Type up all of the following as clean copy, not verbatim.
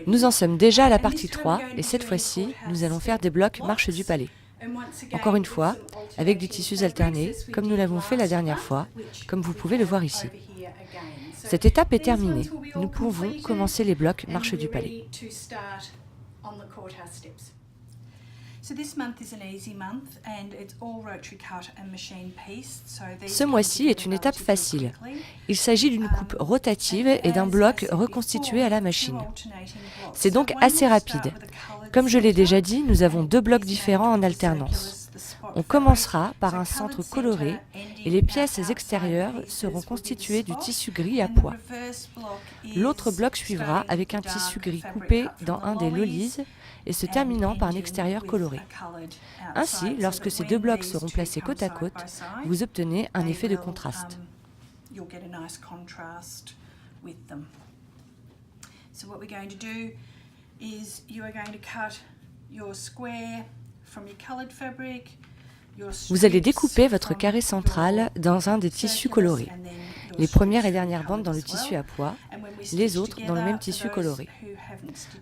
Nous en sommes déjà à la partie 3 et cette fois-ci, nous allons faire des blocs marche du palais. Encore une fois, avec des tissus alternés, comme nous l'avons fait la dernière fois, comme vous pouvez le voir ici. Cette étape est terminée. Nous pouvons commencer les blocs marche du palais. Ce mois-ci est une étape facile. Il s'agit d'une coupe rotative et d'un bloc reconstitué à la machine. C'est donc assez rapide. Comme je l'ai déjà dit, nous avons deux blocs différents en alternance. On commencera par un centre coloré et les pièces extérieures seront constituées du tissu gris à pois. L'autre bloc suivra avec un tissu gris coupé dans un des lollies et se terminant par un extérieur coloré. Ainsi, lorsque ces deux blocs seront placés côte à côte, vous obtenez un effet de contraste. Vous allez découper votre carré central dans un des tissus colorés. Les premières et dernières bandes dans le tissu à pois, les autres dans le même tissu coloré.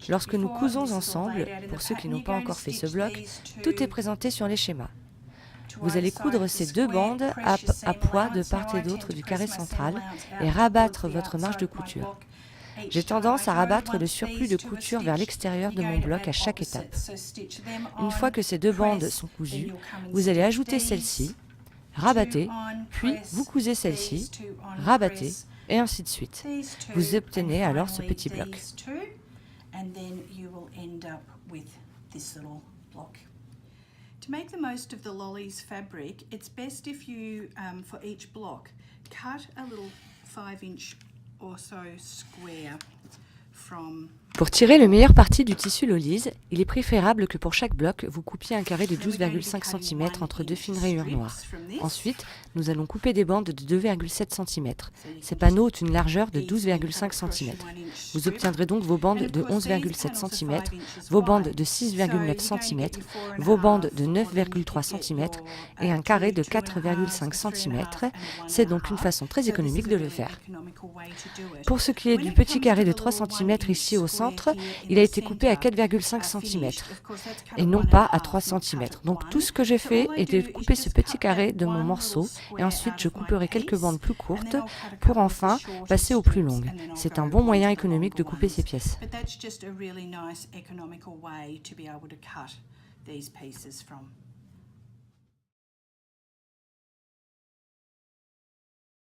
Lorsque nous cousons ensemble, pour ceux qui n'ont pas encore fait ce bloc, tout est présenté sur les schémas. Vous allez coudre ces deux bandes à pois de part et d'autre du carré central et rabattre votre marge de couture. J'ai tendance à rabattre le surplus de couture vers l'extérieur de mon bloc à chaque étape. Une fois que ces deux bandes sont cousues, vous allez ajouter celle-ci, rabattez, puis vous cousez celle-ci, rabattez, et ainsi de suite. Vous obtenez alors ce petit bloc. To make the most of the lollies fabric, it's best if you, for each block, cut a little 5-inch or so square from. Pour tirer le meilleur parti du tissu lollies, il est préférable que pour chaque bloc, vous coupiez un carré de 12,5 cm entre deux fines rayures noires. Ensuite, nous allons couper des bandes de 2,7 cm. Ces panneaux ont une largeur de 12,5 cm. Vous obtiendrez donc vos bandes de 11,7 cm, vos bandes de 6,9 cm, vos bandes de 9,3 cm et un carré de 4,5 cm. C'est donc une façon très économique de le faire. Pour ce qui est du petit carré de 3 cm ici au centre, il a été coupé à 4,5 cm et non pas à 3 cm. Donc tout ce que j'ai fait est de couper ce petit carré de mon morceau et ensuite je couperai quelques bandes plus courtes pour enfin passer aux plus longues. C'est un bon moyen économique de couper ces pièces. These pieces from.